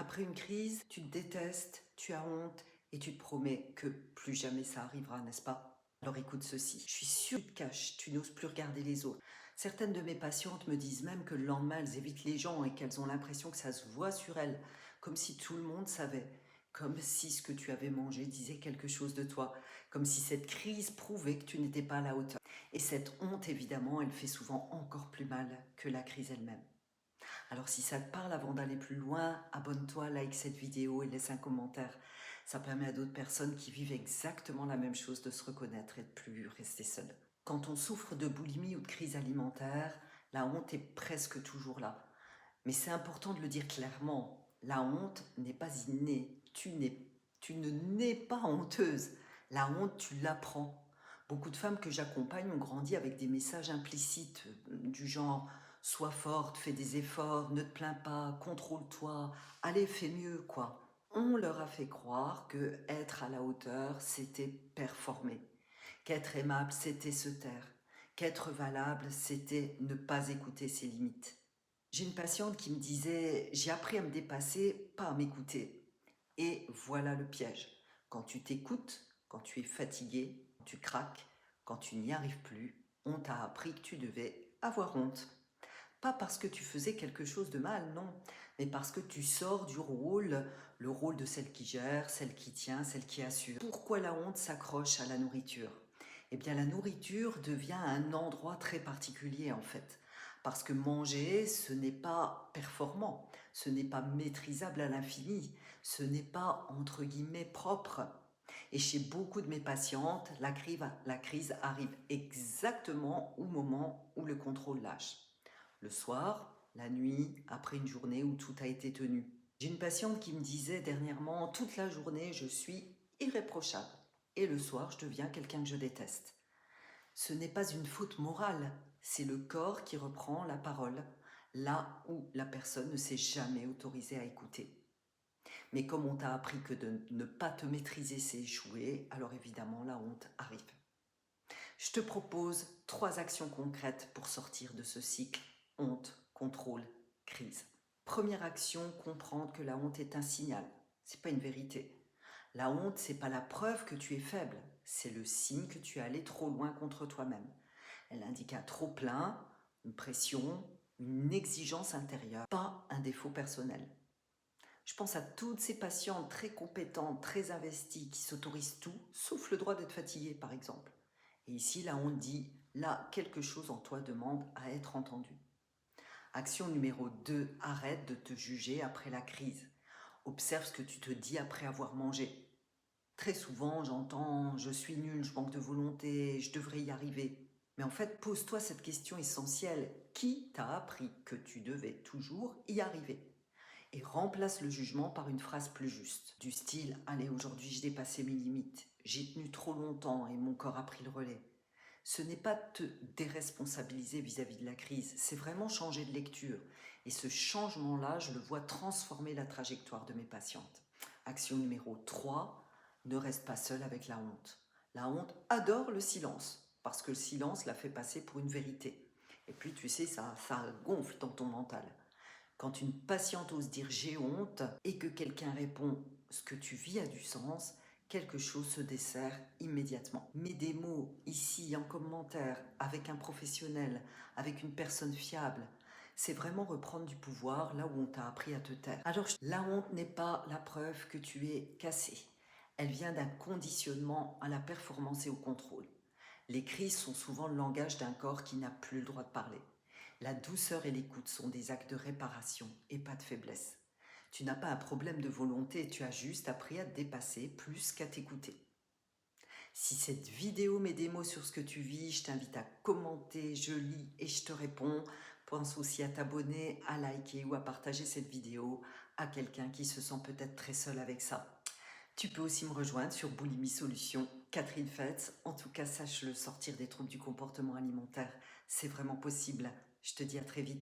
Après une crise, tu te détestes, tu as honte et tu te promets que plus jamais ça arrivera, n'est-ce pas? Alors écoute ceci, je suis sûre que tu te caches, tu n'oses plus regarder les autres. Certaines de mes patientes me disent même que le lendemain, elles évitent les gens et qu'elles ont l'impression que ça se voit sur elles, comme si tout le monde savait, comme si ce que tu avais mangé disait quelque chose de toi, comme si cette crise prouvait que tu n'étais pas à la hauteur. Et cette honte, évidemment, elle fait souvent encore plus mal que la crise elle-même. Alors si ça te parle, avant d'aller plus loin, abonne-toi, like cette vidéo et laisse un commentaire. Ça permet à d'autres personnes qui vivent exactement la même chose de se reconnaître et de plus rester seul. Quand on souffre de boulimie ou de crise alimentaire, la honte est presque toujours là. Mais c'est important de le dire clairement, la honte n'est pas innée. Tu ne nais pas honteuse. La honte, tu l'apprends. Beaucoup de femmes que j'accompagne ont grandi avec des messages implicites du genre « sois forte, fais des efforts, ne te plains pas, contrôle-toi, allez, fais mieux, quoi ». On leur a fait croire que être à la hauteur, c'était performer, qu'être aimable, c'était se taire, qu'être valable, c'était ne pas écouter ses limites. J'ai une patiente qui me disait « j'ai appris à me dépasser, pas à m'écouter ». Et voilà le piège. Quand tu t'écoutes, quand tu es fatigué, quand tu craques, quand tu n'y arrives plus, on t'a appris que tu devais avoir honte. Pas parce que tu faisais quelque chose de mal, non, mais parce que tu sors du rôle, le rôle de celle qui gère, celle qui tient, celle qui assure. Pourquoi la honte s'accroche à la nourriture? Eh bien, la nourriture devient un endroit très particulier, en fait. Parce que manger, ce n'est pas performant, ce n'est pas maîtrisable à l'infini, ce n'est pas, entre guillemets, propre. Et chez beaucoup de mes patientes, la crise arrive exactement au moment où le contrôle lâche. Le soir, la nuit, après une journée où tout a été tenu. J'ai une patiente qui me disait dernièrement, toute la journée, je suis irréprochable. Et le soir, je deviens quelqu'un que je déteste. Ce n'est pas une faute morale, c'est le corps qui reprend la parole, là où la personne ne s'est jamais autorisée à écouter. Mais comme on t'a appris que de ne pas te maîtriser, c'est échouer, alors évidemment la honte arrive. Je te propose 3 actions concrètes pour sortir de ce cycle honte, contrôle, crise. Première action, comprendre que la honte est un signal, c'est pas une vérité. La honte, c'est pas la preuve que tu es faible, c'est le signe que tu es allé trop loin contre toi-même. Elle indique un trop plein, une pression, une exigence intérieure, pas un défaut personnel. Je pense à toutes ces patientes très compétentes, très investies, qui s'autorisent tout, sauf le droit d'être fatiguées, par exemple. Et ici, la honte dit, là, quelque chose en toi demande à être entendu. Action numéro 2, arrête de te juger après la crise. Observe ce que tu te dis après avoir mangé. Très souvent, j'entends « je suis nulle, je manque de volonté, je devrais y arriver ». Mais en fait, pose-toi cette question essentielle. Qui t'a appris que tu devais toujours y arriver? Et remplace le jugement par une phrase plus juste, du style « allez, aujourd'hui j'ai dépassé mes limites, j'ai tenu trop longtemps et mon corps a pris le relais ». Ce n'est pas te déresponsabiliser vis-à-vis de la crise, c'est vraiment changer de lecture. Et ce changement-là, je le vois transformer la trajectoire de mes patientes. Action numéro 3, ne reste pas seule avec la honte. La honte adore le silence, parce que le silence la fait passer pour une vérité. Et puis, tu sais, ça gonfle dans ton mental. Quand une patiente ose dire « j'ai honte » et que quelqu'un répond « ce que tu vis a du sens », quelque chose se dessert immédiatement. Mets des mots ici en commentaire, avec un professionnel, avec une personne fiable. C'est vraiment reprendre du pouvoir là où on t'a appris à te taire. Alors, la honte n'est pas la preuve que tu es cassé. Elle vient d'un conditionnement à la performance et au contrôle. Les crises sont souvent le langage d'un corps qui n'a plus le droit de parler. La douceur et l'écoute sont des actes de réparation et pas de faiblesse. Tu n'as pas un problème de volonté, tu as juste appris à te dépasser plus qu'à t'écouter. Si cette vidéo met des mots sur ce que tu vis, je t'invite à commenter, je lis et je te réponds. Pense aussi à t'abonner, à liker ou à partager cette vidéo à quelqu'un qui se sent peut-être très seul avec ça. Tu peux aussi me rejoindre sur Boulimie Solutions, Catherine Fetz. En tout cas, sache-le, sortir des troubles du comportement alimentaire, c'est vraiment possible. Je te dis à très vite.